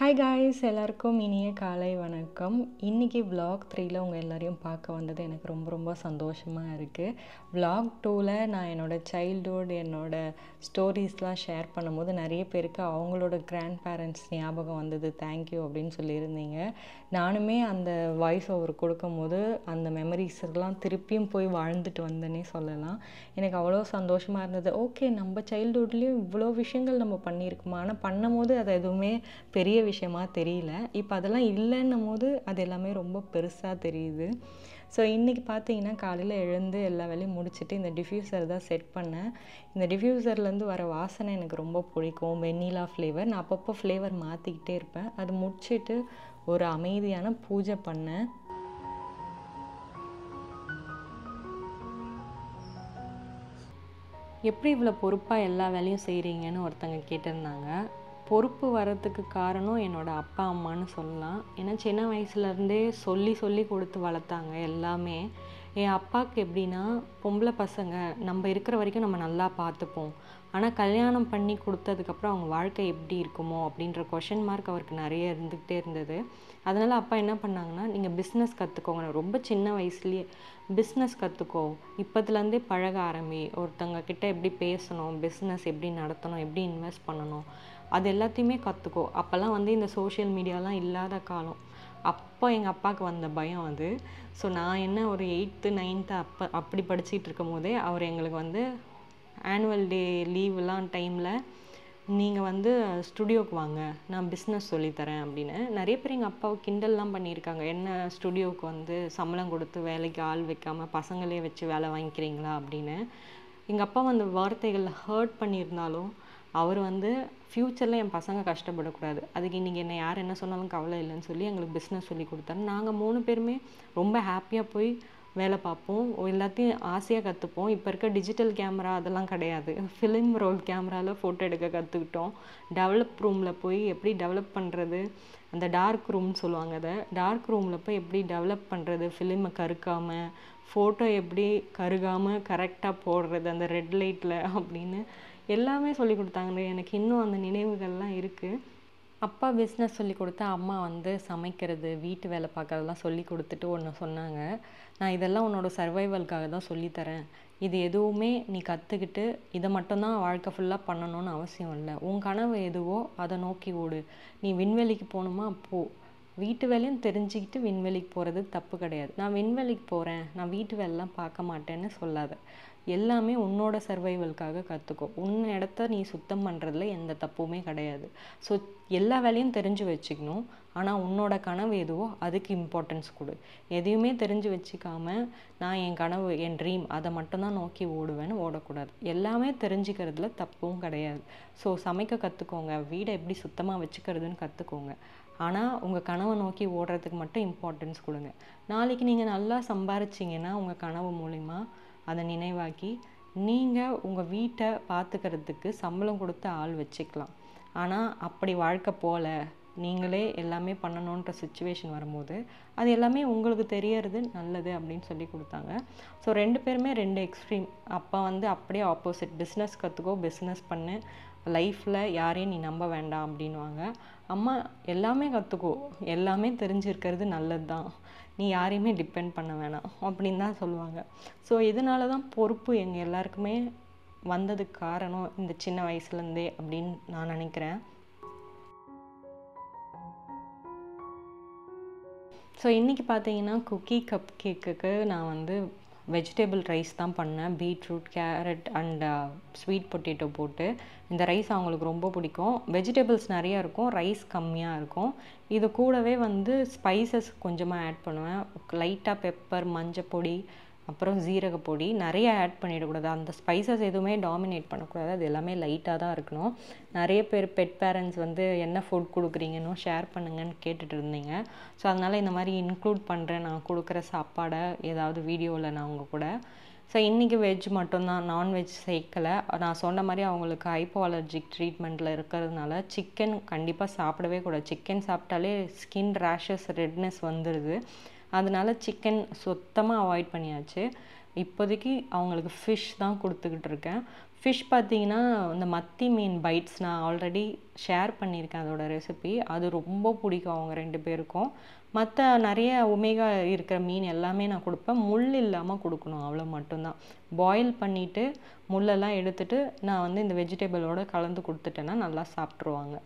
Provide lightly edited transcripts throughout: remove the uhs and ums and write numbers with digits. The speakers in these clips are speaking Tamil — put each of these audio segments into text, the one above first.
ஹாய் காய்ஸ், எல்லாருக்கும் இனிய காலை வணக்கம். இன்றைக்கி vlog 3ல் உங்கள் எல்லோரையும் பார்க்க வந்தது எனக்கு ரொம்ப ரொம்ப சந்தோஷமாக இருக்குது. vlog 2ல் நான் என்னோடய சைல்ட்ஹுட் என்னோடய ஸ்டோரிஸ்லாம் ஷேர் பண்ணும்போது நிறைய பேருக்கு அவங்களோட கிராண்ட் பேரண்ட்ஸ் ஞாபகம் வந்தது. தேங்க்யூ அப்படின்னு சொல்லியிருந்தீங்க. நானுமே அந்த வாய்ஸ் ஓவர் கொடுக்கும்போது அந்த மெமரிஸ்லாம் திருப்பியும் போய் வாழ்ந்துட்டு வந்தேன்னே சொல்லலாம். எனக்கு அவ்வளோ சந்தோஷமாக இருந்தது. ஓகே, நம்ம சைல்ட்ஹுட்லேயும் இவ்வளோ விஷயங்கள் நம்ம பண்ணியிருக்கோமா, ஆனால் பண்ணும்போது அது எதுவுமே பெரிய விஷயமா தெரியல. இப்போ அதெல்லாம் இல்லைன்னும் போது அது எல்லாமே ரொம்ப பெருசாக தெரியுது. ஸோ இன்றைக்கி பார்த்தீங்கன்னா காலையில் எழுந்து எல்லா வேலையும் முடிச்சுட்டு இந்த டிஃப்யூசர் தான் செட் பண்ணேன். இந்த டிஃப்யூசர்லேருந்து வர வாசனை எனக்கு ரொம்ப பிடிக்கும். Vanilla flavour. நான் அப்பப்போ ஃப்ளேவர் மாற்றிக்கிட்டே இருப்பேன். அது முடிச்சுட்டு ஒரு அமைதியான பூஜை பண்ணேன். எப்படி இவ்வளோ பொறுப்பாக எல்லா வேலையும் செய்கிறீங்கன்னு ஒருத்தங்க கேட்டிருந்தாங்க. பொறுப்பு வரத்துக்கு காரணம் என்னோடய அப்பா அம்மான்னு சொல்லலாம். ஏன்னா சின்ன வயசுலேருந்தே சொல்லி கொடுத்து வளர்த்தாங்க எல்லாமே. என் அப்பாவுக்கு எப்படின்னா, பொம்பளை பசங்க நம்ம இருக்கிற வரைக்கும் நம்ம நல்லா பார்த்துப்போம், ஆனால் கல்யாணம் பண்ணி கொடுத்ததுக்கப்புறம் அவங்க வாழ்க்கை எப்படி இருக்குமோ அப்படின்ற கொஷின் மார்க் அவருக்கு நிறைய இருந்துக்கிட்டே இருந்தது. அதனால் அப்பா என்ன பண்ணாங்கன்னா, நீங்கள் பிஸ்னஸ் கற்றுக்கோங்க, ரொம்ப சின்ன வயசுலேயே பிஸ்னஸ் கற்றுக்கோ, இப்போதுலேருந்தே பழக ஆரம்பி, ஒருத்தங்க கிட்ட எப்படி பேசணும், பிஸ்னஸ் எப்படி நடத்தணும், எப்படி இன்வெஸ்ட் பண்ணணும், அது எல்லாத்தையுமே கற்றுக்கோ. அப்போல்லாம் வந்து இந்த சோஷியல் மீடியாலாம் இல்லாத காலம். அப்போ எங்கள் அப்பாவுக்கு வந்த பயம் அது. ஸோ நான் என்ன ஒரு 8th 9th அப்படி படிச்சுட்டு இருக்கும் போதே அவர் எங்களுக்கு வந்து ஆனுவல் டே லீவ்லாம் டைமில் நீங்கள் வந்து ஸ்டுடியோவுக்கு வாங்க, நான் பிஸ்னஸ் சொல்லித்தரேன் அப்படின்னு. நிறைய பேர் எங்கள் அப்பாவை கிண்டல்லாம் பண்ணியிருக்காங்க. என்ன ஸ்டுடியோவுக்கு வந்து சம்பளம் கொடுத்து வேலைக்கு ஆள் வைக்காமல் பசங்களே வச்சு வேலை வாங்கிக்கிறீங்களா அப்படின்னு. எங்கள் அப்பா அந்த வார்த்தைகள் ஹர்ட் பண்ணியிருந்தாலும் அவர் வந்து ஃப்யூச்சரில் என் பசங்க கஷ்டப்படக்கூடாது, அதுக்கு இன்றைக்கி என்னை யார் என்ன சொன்னாலும் கவலை இல்லைன்னு சொல்லி எங்களுக்கு பிஸ்னஸ் சொல்லி கொடுத்தாரு. நாங்கள் 3 பேருமே ரொம்ப ஹாப்பியாக போய் வேலை பார்ப்போம், எல்லாத்தையும் ஆசையாக கற்றுப்போம். இப்போ இருக்க டிஜிட்டல் கேமரா அதெல்லாம் கிடையாது. ஃபிலிம் ரோல் கேமராவில் ஃபோட்டோ எடுக்க கற்றுக்கிட்டோம். டெவலப் ரூமில் போய் எப்படி டெவலப் பண்ணுறது, அந்த டார்க் ரூம்னு சொல்லுவாங்க, அதை டார்க் ரூமில் போய் எப்படி டெவலப் பண்ணுறது, ஃபிலிமை கருக்காமல் ஃபோட்டோ எப்படி கருகாமல் கரெக்டாக போடுறது அந்த ரெட் லைட்டில் அப்படின்னு எல்லாமே சொல்லி கொடுத்தாங்க. எனக்கு இன்னும் அந்த நினைவுகள்லாம் இருக்குது. அப்பா பிஸ்னஸ் சொல்லி கொடுத்தா அம்மா வந்து சமைக்கிறது, வீட்டு வேலை பார்க்குறதெல்லாம் சொல்லி கொடுத்துட்டு ஒன்று சொன்னாங்க. நான் இதெல்லாம் உன்னோட சர்வைவல்காக தான் சொல்லித்தரேன், இது எதுவுமே நீ கற்றுக்கிட்டு இதை மட்டும்தான் வாழ்க்கை ஃபுல்லாக பண்ணணும்னு அவசியம் இல்லை. உன் கனவு எதுவோ அதை நோக்கி ஓடு. நீ விண்வெளிக்கு போகணுமா போ, வீட்டு வேலையும் தெரிஞ்சுக்கிட்டு விண்வெளிக்கு போகிறது தப்பு கிடையாது. நான் விண்வெளிக்கு போகிறேன், நான் வீட்டு வேலைலாம் பார்க்க மாட்டேன்னு சொல்லாத. எல்லாமே உன்னோட சர்வைவல்காக கற்றுக்கோ. உன் இடத்த நீ சுத்தம் பண்ணுறதுல எந்த தப்புமே கிடையாது. ஸோ எல்லா வேலையும் தெரிஞ்சு வச்சுக்கணும், ஆனால் உன்னோட கனவு எதுவோ அதுக்கு இம்பார்ட்டன்ஸ் கொடு. எதையுமே தெரிஞ்சு வச்சுக்காம நான் என் கனவு என் ட்ரீம் அதை மட்டும்தான் நோக்கி ஓடுவேன்னு ஓடக்கூடாது. எல்லாமே தெரிஞ்சுக்கிறதுல தப்பும் கிடையாது. ஸோ சமைக்க கற்றுக்கோங்க, வீடை எப்படி சுத்தமாக வச்சுக்கிறதுன்னு கற்றுக்கோங்க, ஆனால் உங்கள் கனவை நோக்கி ஓடுறதுக்கு மட்டும் இம்பார்ட்டன்ஸ் கொடுங்க. நாளைக்கு நீங்கள் நல்லா சம்பாரிச்சிங்கன்னா உங்கள் கனவு மூலிமா அதை நினைவாக்கி நீங்கள் உங்கள் வீட்டை பார்த்துக்கிறதுக்கு சம்பளம் கொடுத்து ஆள் வச்சுக்கலாம். ஆனால் அப்படி வாழ்க்கை போல நீங்களே எல்லாமே பண்ணணுன்ற சுச்சுவேஷன் வரும்போது அது எல்லாமே உங்களுக்கு தெரியறது நல்லது அப்படின்னு சொல்லி கொடுத்தாங்க. ஸோ 2 பேருமே 2 எக்ஸ்ட்ரீம். அப்பா வந்து அப்படியே ஆப்போசிட், பிஸ்னஸ் கற்றுக்கோ, பிஸ்னஸ் பண்ணு, லைஃப்பில் யாரையும் நீ நம்ப வேண்டாம் அப்படின்வாங்க. அம்மா எல்லாமே கற்றுக்கோ, எல்லாமே தெரிஞ்சிருக்கிறது நல்லது தான், நீ யாரையுமே டிபெண்ட் பண்ண வேணாம் அப்படின்னு தான் சொல்லுவாங்க. ஸோ இதனால தான் பொறுப்பு எங்கள் எல்லாருக்குமே வந்ததுக்கு காரணம் இந்த சின்ன வயசுலேருந்தே அப்படின்னு நான் நினைக்கிறேன். ஸோ இன்றைக்கி பார்த்தீங்கன்னா குக்கி கப் கேக்குக்கு நான் வந்து வெஜிடபிள் ரைஸ் தான் பண்ணேன். Beetroot, carat and sweet potato போட்டு. இந்த ரைஸ் அவங்களுக்கு ரொம்ப பிடிக்கும். வெஜிடபிள்ஸ் நிறையா இருக்கும், ரைஸ் கம்மியாக இருக்கும். இது கூடவே வந்து ஸ்பைசஸ் கொஞ்சமாக ஆட் பண்ணுவேன். லைட்டாக பெப்பர், மஞ்சப்பொடி, அப்புறம் ஜீரகப்பொடி நிறைய ஆட் பண்ணிடக்கூடாது. அந்த ஸ்பைசஸ் எதுவுமே டாமினேட் பண்ணக்கூடாது, அது எல்லாமே லைட்டாக தான் இருக்கணும். நிறைய பேர் பெட் பேரண்ட்ஸ் வந்து என்ன ஃபுட் கொடுக்குறீங்கன்னு ஷேர் பண்ணுங்கன்னு கேட்டுட்டு இருந்தீங்க. ஸோ அதனால் இந்த மாதிரி இன்க்ளூட் பண்ணுறேன் நான் கொடுக்குற சாப்பாடை ஏதாவது வீடியோவில் நான் உங்கள் கூட. ஸோ இன்றைக்கி வெஜ் மட்டும்தான், நான்வெஜ் சேர்க்கலை. நான் சொன்ன மாதிரி அவங்களுக்கு ஹைப்போ அலர்ஜிக் ட்ரீட்மெண்ட்டில் இருக்கிறதுனால சிக்கன் கண்டிப்பாக சாப்பிடவே கூடாது. சிக்கன் சாப்பிட்டாலே ஸ்கின் ரேஷஸ், ரெட்னஸ் வந்துடுது. அதனால சிக்கன் சுத்தமாக அவாய்ட் பண்ணியாச்சு. இப்போதைக்கு அவங்களுக்கு ஃபிஷ் தான் கொடுத்துக்கிட்டு இருக்கேன். ஃபிஷ் பார்த்தீங்கன்னா, இந்த மத்தி மீன் பைட்ஸ் நான் ஆல்ரெடி ஷேர் பண்ணியிருக்கேன் அதோட ரெசிபி. அது ரொம்ப பிடிக்கும் அவங்க 2 பேருக்கும். மற்ற நிறைய ஒமேகா இருக்கிற மீன் எல்லாமே நான் கொடுப்பேன். முள் இல்லாமல் கொடுக்கணும், அவ்வளோ மட்டும்தான். பாயில் பண்ணிவிட்டு முள்ளெல்லாம் எடுத்துட்டு நான் வந்து இந்த வெஜிடபிளோட கலந்து கொடுத்துட்டேன்னா நல்லா சாப்பிட்ருவாங்க.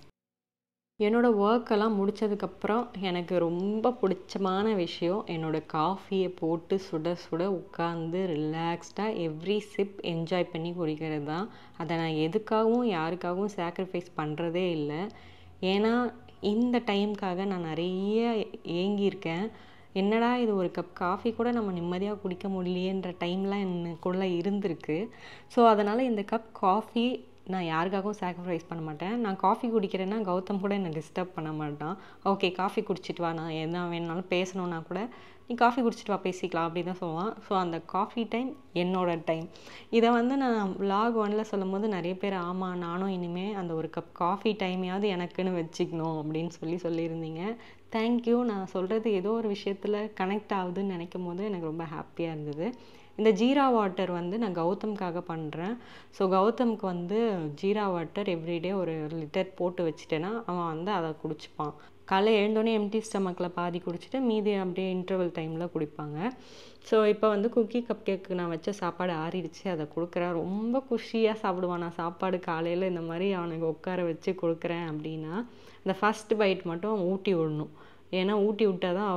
என்னோடய ஒர்க்கெல்லாம் முடித்ததுக்கப்புறம் எனக்கு ரொம்ப பிடிச்சமான விஷயம் என்னோடய காஃபியை போட்டு சுட சுட உட்காந்து ரிலாக்ஸ்டாக எவ்ரி சிப் என்ஜாய் பண்ணி குடிக்கிறது தான். அதை நான் எதுக்காகவும் யாருக்காகவும் சாக்ரிஃபைஸ் பண்ணுறதே இல்லை. ஏன்னா இந்த டைமுக்காக நான் நிறைய ஏங்கியிருக்கேன். என்னடா இது, ஒரு கப் காஃபி கூட நம்ம நிம்மதியாக குடிக்க முடியலையேன்ற டைம்லாம் எனக்குள்ளே இருந்திருக்கு. ஸோ அதனால் இந்த கப் காஃபி நான் யாருக்காகவும் சாக்ரிஃபைஸ் பண்ண மாட்டேன். நான் காஃபி குடிக்கிறேன்னா கௌதம் கூட என்னை டிஸ்டர்ப் பண்ண மாட்டான். ஓகே காஃபி குடிச்சிட்டு வா, நான் என்ன வேணுனாலும் பேசணுன்னா கூட நீ காஃபி குடிச்சிட்டு வா பேசிக்கலாம் அப்படி தான் சொல்லுவான். ஸோ அந்த காஃபி டைம் என்னோட டைம். இதை வந்து நான் vlog 1ல் சொல்லும் போது நிறைய பேர் ஆமாம் நானும் இனிமேல் அந்த ஒரு கப் காஃபி டைமையாவது எனக்குன்னு வச்சுக்கணும் அப்படின்னு சொல்லியிருந்தீங்க. தேங்க்யூ. நான் சொல்கிறது ஏதோ ஒரு விஷயத்தில் கனெக்ட் ஆகுதுன்னு நினைக்கும் போது எனக்கு ரொம்ப ஹாப்பியாக இருந்தது. இந்த ஜீரா வாட்டர் வந்து நான் கௌதம்காக பண்ணுறேன். ஸோ கௌதம்க்கு வந்து ஜீரா வாட்டர் எவ்ரிடே ஒரு லிட்டர் போட்டு வச்சுட்டேன்னா அவன் வந்து அதை குடிச்சுப்பான். காலைல எழுந்தோடனே எம்டி ஸ்டமக்கில் பாதி குடிச்சிட்டு மீதி அப்படியே இன்டர்வல் டைமில் குடிப்பாங்க. ஸோ இப்போ வந்து குக்கி கப் கேக்கு நான் வச்ச சாப்பாடு ஆறிடுச்சு, அதை கொடுக்குறேன். ரொம்ப குஷியாக சாப்பிடுவான். நான் சாப்பாடு காலையில் இந்த மாதிரி அவனுக்கு உட்கார வச்சு கொடுக்குறேன் அப்படின்னா இந்த ஃபஸ்ட் பைட் மட்டும் ஊட்டி விடணும். ஏன்னா ஊட்டி விட்டால் தான்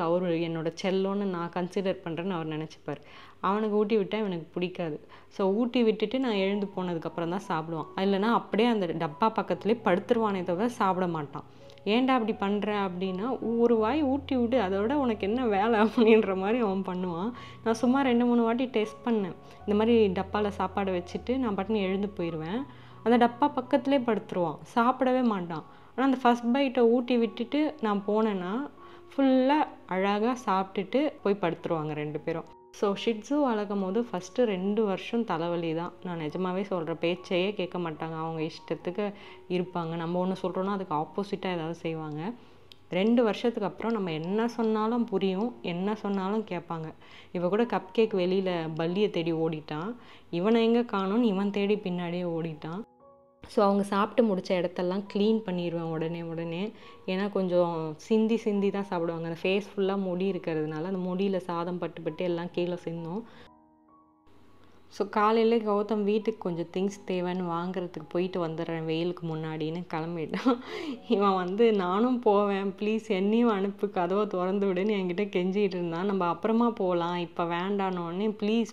அவர் என்னோட செல்லோன்னு நான் கன்சிடர் பண்ணுறேன்னு அவர் நினச்சிப்பார். அவனுக்கு ஊட்டி விட்டால் இவனுக்கு பிடிக்காது. ஸோ ஊட்டி விட்டுட்டு நான் எழுந்து போனதுக்கப்புறம் தான் சாப்பிடுவான். இல்லைனா அப்படியே அந்த டப்பா பக்கத்துலேயே படுத்துருவானே தவிர சாப்பிட மாட்டான். ஏன்டா அப்படி பண்ணுற அப்படின்னா, ஒரு வாய் ஊட்டி விட்டு அதோட உனக்கு என்ன வேலை அப்படின்ற மாதிரி அவன் பண்ணுவான். நான் சும்மா 2-3 வாட்டி டெஸ்ட் பண்ணேன். இந்த மாதிரி டப்பாவில் சாப்பாடு வச்சுட்டு நான் பாட்டுன்னு எழுந்து போயிடுவேன். அந்த டப்பா பக்கத்துலேயே படுத்துருவான், சாப்பிடவே மாட்டான். ஆனால் அந்த ஃபஸ்ட் பைட்டை ஊட்டி விட்டுட்டு நான் போனேன்னா ஃபுல்லாக அழகாக சாப்பிட்டுட்டு போய் படுத்துருவாங்க 2 பேரும். ஸோ ஷிட்ஸு வளர்க்கும் போது ஃபஸ்ட்டு 2 வருஷம் தலைவலி தான். நான் நிஜமாகவே சொல்கிற பேச்சையே கேட்க மாட்டாங்க. அவங்க இஷ்டத்துக்கு இருப்பாங்க. நம்ம ஒன்று சொல்கிறோன்னா அதுக்கு ஆப்போசிட்டாக ஏதாவது செய்வாங்க. 2 வருஷத்துக்கு அப்புறம் நம்ம என்ன சொன்னாலும் புரியும், என்ன சொன்னாலும் கேட்பாங்க. இவன் கூட கப் கேக் வெளியில் பல்லியை தேடி ஓடிட்டான். இவனை எங்கே காணோன்னு இவன் தேடி பின்னாடியே ஓடிட்டான். ஸோ அவங்க சாப்பிட்டு முடித்த இடத்தெல்லாம் க்ளீன் பண்ணிடுவேன் உடனே. ஏன்னா கொஞ்சம் சிந்தி தான் சாப்பிடுவாங்க. அந்த ஃபேஸ் ஃபுல்லாக முடி இருக்கிறதுனால அந்த முடியில் சாதம் பட்டு எல்லாம் கீழே சிந்தும். ஸோ காலையில் கௌதம் வீட்டுக்கு கொஞ்சம் திங்ஸ் தேவைன்னு வாங்குறதுக்கு போயிட்டு வந்துடுறேன் வெயிலுக்கு முன்னாடின்னு கிளம்பிட்டான். இவன் வந்து நானும் போவேன், ப்ளீஸ் என்னையும் அனுப்பு, கதவை திறந்து விடுன்னு என்கிட்ட கெஞ்சிகிட்டு இருந்தான். நம்ம அப்புறமா போகலாம், இப்போ வேண்டானோடனே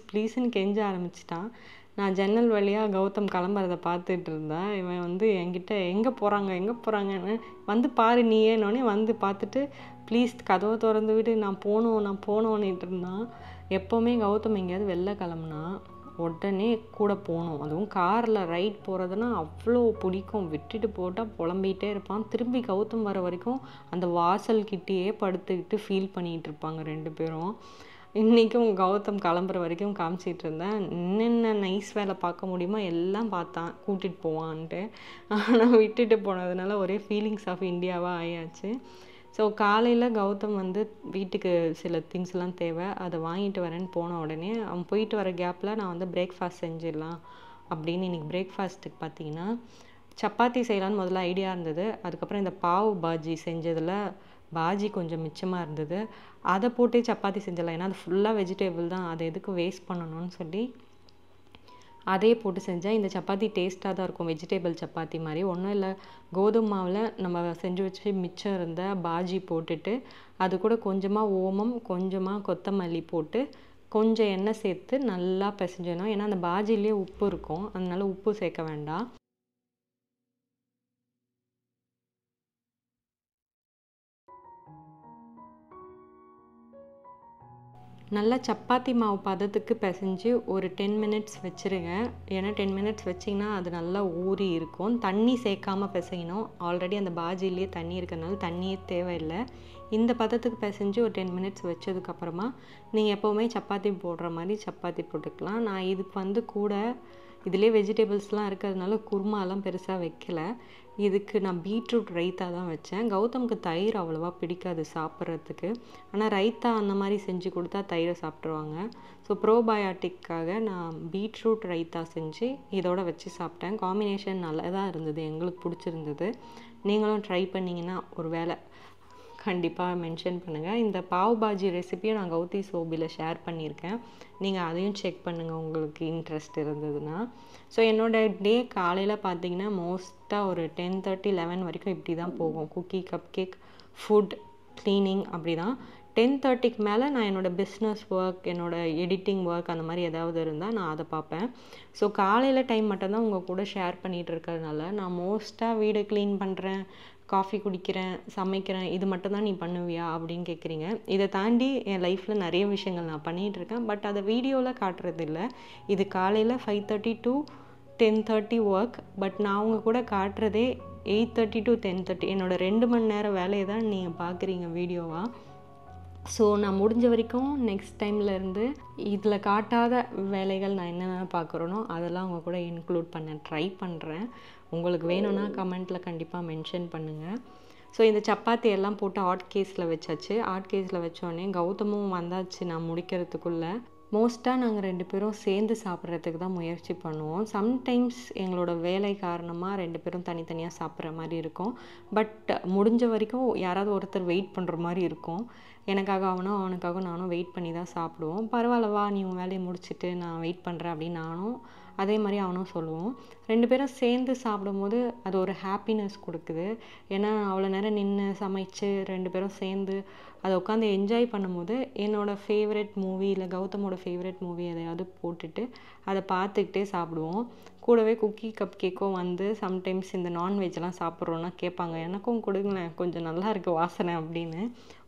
ப்ளீஸ்ன்னு கெஞ்ச ஆரம்பிச்சிட்டான். நான் ஜன்னல் வழியாக கௌதம் கிளம்புறதை பார்த்துட்டு இருந்தேன். இவன் வந்து என்கிட்ட எங்கே போகிறாங்கன்னு வந்து பாரு நீயேனோடனே வந்து பார்த்துட்டு ப்ளீஸ் கதவை திறந்து விடு, நான் போகணுன்னுட்டு இருந்தான். எப்போவுமே கௌதம் எங்கேயாவது வெளில கிளம்புனா உடனே கூட போகணும். அதுவும் காரில் ரைட் போகிறதுனா அவ்வளோ பிடிக்கும். விட்டுட்டு போட்டால் புலம்பிகிட்டே இருப்பான். திரும்பி கௌதம் வர வரைக்கும் அந்த வாசல்கிட்டேயே படுத்துக்கிட்டு ஃபீல் பண்ணிகிட்டு இருப்பாங்க 2 பேரும். இன்றைக்கும் கௌதம் கிளம்புற வரைக்கும் காமிச்சிட்டு இருந்தேன். என்னென்ன நைஸ் வேலை பார்க்க முடியுமோ எல்லாம் பார்த்தான் கூட்டிகிட்டு போவான்ட்டு. ஆனால் விட்டுட்டு போனதுனால ஒரே ஃபீலிங்ஸ் ஆஃப் இந்தியாவாக ஆயாச்சு. ஸோ காலையில் கௌதம் வந்து வீட்டுக்கு சில திங்ஸ்லாம் தேவை, அதை வாங்கிட்டு வரேன்னு போன உடனே அவன் போயிட்டு வர கேப்பில் நான் வந்து பிரேக்ஃபாஸ்ட் செஞ்சிடலாம் அப்படின்னு. இன்றைக்கி பிரேக்ஃபாஸ்ட்டுக்கு பார்த்தீங்கன்னா சப்பாத்தி செய்யலான்னு முதல்ல ஐடியா இருந்தது. அதுக்கப்புறம் இந்த பாவ் பாஜி செஞ்சதில் பாஜி கொஞ்சம் மிச்சமாக இருந்தது. அதை போட்டே சப்பாத்தி செஞ்சிடலாம், ஏன்னா அது ஃபுல்லாக வெஜிடேபிள் தான், அதை எதுக்கு வேஸ்ட் பண்ணணும்னு சொல்லி அதே போட்டு செஞ்சேன். இந்த சப்பாத்தி டேஸ்ட்டாக தான் இருக்கும், வெஜிடேபிள் சப்பாத்தி மாதிரி. ஒன்றும் இல்லை, கோதுமை மாவில் நம்ம செஞ்சு வச்சு மிச்சம் இருந்த பாஜி போட்டுட்டு அது கூட கொஞ்சமாக ஓமம், கொஞ்சமாக கொத்தமல்லி போட்டு கொஞ்சம் எண்ணெய் சேர்த்து நல்லா பிசைஞ்சணும். ஏன்னா அந்த பாஜிலேயே உப்பு இருக்கும், அதனால உப்பு சேர்க்க வேண்டாம். நல்லா சப்பாத்தி மாவு பதத்துக்கு பிசைஞ்சு ஒரு 10 மினிட்ஸ் வச்சுருங்க. ஏன்னா 10 மினிட்ஸ் வச்சிங்கன்னா அது நல்லா ஊறி இருக்கும். தண்ணி சேர்க்காமல் பிசையணும். ஆல்ரெடி அந்த பாஜிலேயே தண்ணி இருக்கிறதுனால தண்ணியே தேவையில்லை. இந்த பதத்துக்கு பிசைஞ்சு ஒரு 10 மினிட்ஸ் வச்சதுக்கப்புறமா நீங்கள் எப்போவுமே சப்பாத்தி போடுற மாதிரி சப்பாத்தி போட்டுக்கலாம். நான் இதுக்கு வந்து கூட இதிலே வெஜிடபிள்ஸ்லாம் இருக்கிறதுனால குருமாலாம் பெருசாக வைக்கல. இதுக்கு நான் பீட்ரூட் ரைத்தா தான் வச்சேன். கௌதமுக்கு தயிர் அவ்வளோவா பிடிக்காது சாப்பிட்றதுக்கு. ஆனால் ரைத்தா அந்த மாதிரி செஞ்சு கொடுத்தா தயிரை சாப்பிட்ருவாங்க. ஸோ ப்ரோபயாட்டிக்காக நான் பீட்ரூட் ரைத்தா செஞ்சு இதோட வச்சு சாப்பிட்டேன். காம்பினேஷன் நல்லா தான் இருந்தது, எங்களுக்கு பிடிச்சிருந்தது. நீங்களும் ட்ரை பண்ணிங்கன்னா ஒரு வேளை கண்டிப்பாக மென்ஷன் பண்ணுங்கள். இந்த பாவ் பாஜி ரெசிபியை நான் கௌதி சோபியில் ஷேர் பண்ணியிருக்கேன். நீங்கள் அதையும் செக் பண்ணுங்கள் உங்களுக்கு இன்ட்ரெஸ்ட் இருந்ததுன்னா. ஸோ என்னோடய டே காலையில் பார்த்தீங்கன்னா மோஸ்ட்டாக ஒரு 10:30 11 வரைக்கும் இப்படி தான் போகும். Cookie, cup cake, food, cleaning அப்படி தான். 10:30க்கு மேலே நான் என்னோடய பிஸ்னஸ் ஒர்க், என்னோடய எடிட்டிங் ஒர்க் அந்த மாதிரி ஏதாவது இருந்தால் நான் அதை பார்ப்பேன். ஸோ காலையில் டைம் மட்டும்தான் உங்கள் கூட ஷேர் பண்ணிகிட்டு இருக்கிறதுனால நான் மோஸ்ட்டாக வீடு க்ளீன் பண்ணுறேன், காஃபி குடிக்கிறேன், சமைக்கிறேன், இது மட்டும்தான் நீ பண்ணுவியா அப்படின்னு கேட்குறீங்க. இதை தாண்டி என் லைஃப்பில் நிறைய விஷயங்கள் நான் பண்ணிகிட்ருக்கேன். பட் அதை வீடியோவில் காட்டுறதில்ல. இது காலையில் 5:30 to 10:30 ஒர்க். பட் நான் உங்கள் கூட காட்டுறதே 8:30 to 10:30. என்னோடய 2 மணி நேரம் வேலையை தான் நீங்கள் பார்க்குறீங்க வீடியோவாக. ஸோ நான் முடிஞ்ச வரைக்கும் நெக்ஸ்ட் டைம்லேருந்து இதில் காட்டாத வேலைகள் நான் என்னென்ன பார்க்குறேனோ அதெல்லாம் உங்கள் கூட இன்க்ளூட் பண்ண ட்ரை பண்ணுறேன். உங்களுக்கு வேணும்னா கமெண்ட்டில் கண்டிப்பாக மென்ஷன் பண்ணுங்கள். ஸோ இந்த சப்பாத்தி எல்லாம் போட்டு ஹாட் கேஸில் வச்சாச்சு. ஹாட் கேஸில் வச்சோடனே கௌதமும் வந்தாச்சு நான் முடிக்கிறதுக்குள்ளே. மோஸ்ட்டாக நாங்கள் 2 பேரும் சேர்ந்து சாப்பிட்றதுக்கு தான் முயற்சி பண்ணுவோம். சம்டைம்ஸ் எங்களோட வேலை காரணமாக 2 பேரும் தனித்தனியாக சாப்பிட்ற மாதிரி இருக்கும். பட் முடிஞ்ச வரைக்கும் யாராவது ஒருத்தர் வெயிட் பண்ணுற மாதிரி இருக்கும். எனக்காக அவனுக்காக நானும் வெயிட் பண்ணி தான் சாப்பிடுவோம். பரவாயில்லவா, நீ உன் வேலையை முடிச்சுட்டு நான் வெயிட் பண்ணுறேன் அப்படின்னு நானும் அதே மாதிரி அவனும் சொல்லுவோம். 2 பேரும் சேர்ந்து சாப்பிடும்போது அது ஒரு ஹாப்பினஸ் கொடுக்குது. ஏன்னா அவ்வளோ நேரம் நின்று சமைச்சு 2 பேரும் சேர்ந்து அதை உட்காந்து என்ஜாய் பண்ணும்போது என்னோடய ஃபேவரட் மூவி இல்லை கௌதமோட ஃபேவரட் மூவி எதையாவது போட்டுட்டு அதை பார்த்துக்கிட்டே சாப்பிடுவோம். கூடவே குக்கி, கப் கேக்கும் வந்து சம்டைம்ஸ் இந்த நான்வெஜ்லாம் சாப்பிட்றோன்னா கேட்பாங்க, எனக்கும் கொடுங்களேன், கொஞ்சம் நல்லா இருக்குது வாசனை அப்படின்னு.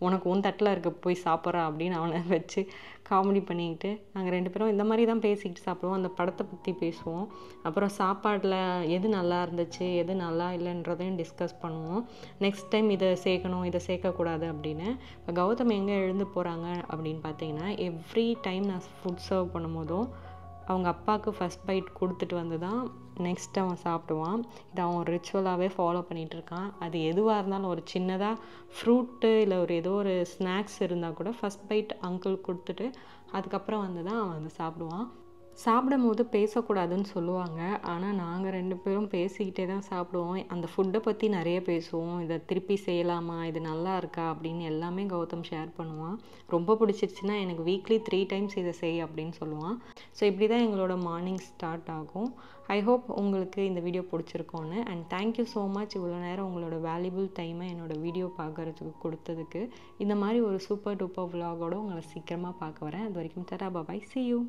உனக்கு உன் தட்டில் இருக்க போய் சாப்பிட்றா அப்படின்னு அவனை வச்சு காமெடி பண்ணிக்கிட்டு நாங்கள் 2 பேரும் இந்த மாதிரி தான் பேசிக்கிட்டு சாப்பிடுவோம். அந்த படத்தை பற்றி பேசுவோம். அப்புறம் சாப்பாட்டில் எது நல்லா இருந்துச்சு, எது நல்லா இல்லைன்றதையும் டிஸ்கஸ் பண்ணுவோம். நெக்ஸ்ட் டைம் இதை சேர்க்கணும், இதை சேர்க்கக்கூடாது அப்படின்னு. இப்போ கௌதம் எங்கே எழுந்து போகிறாங்க அப்படின்னு பார்த்தீங்கன்னா, எவ்ரி டைம் நான் ஃபுட் சர்வ் பண்ணும்போதும் அவங்க அப்பாவுக்கு ஃபஸ்ட் பைட் கொடுத்துட்டு வந்து தான் நெக்ஸ்ட் அவன் சாப்பிடுவான். இதை அவன் ரிச்சுவலாகவே ஃபாலோ பண்ணிகிட்ருக்கான். அது எதுவாக இருந்தாலும் ஒரு சின்னதாக ஃப்ரூட்டு இல்லை ஏதோ ஒரு ஸ்நாக்ஸ் இருந்தால் கூட ஃபஸ்ட் பைட் அங்கிள் கொடுத்துட்டு அதுக்கப்புறம் வந்து தான் அவன் வந்து சாப்பிடுவான். சாப்பிடும் போது பேசக்கூடாதுன்னு சொல்லுவாங்க. ஆனால் நாங்கள் 2 பேரும் பேசிக்கிட்டே தான் சாப்பிடுவோம். அந்த ஃபுட்டை பற்றி நிறைய பேசுவோம். இதை திருப்பி செய்யலாமா, இது நல்லா இருக்கா அப்படின்னு எல்லாமே கௌதம் ஷேர் பண்ணுவான். ரொம்ப பிடிச்சிருச்சுன்னா எனக்கு வீக்லி 3 டைம்ஸ் இதை செய் அப்படின்னு சொல்லுவான். ஸோ இப்படி தான் எங்களோட மார்னிங் ஸ்டார்ட் ஆகும். ஐ ஹோப் உங்களுக்கு இந்த வீடியோ பிடிச்சிருக்கோன்னு. அண்ட் தேங்க்யூ ஸோ மச் இவ்வளோ நேரம் உங்களோட வேல்யூபிள் டைமை என்னோடய வீடியோ பார்க்குறதுக்கு கொடுத்ததுக்கு. இந்த மாதிரி ஒரு சூப்பர் டூப்பர் விலாகோடு உங்களை சீக்கிரமாக பார்க்க வரேன். அது வரைக்கும் டாடா, பாய், see you.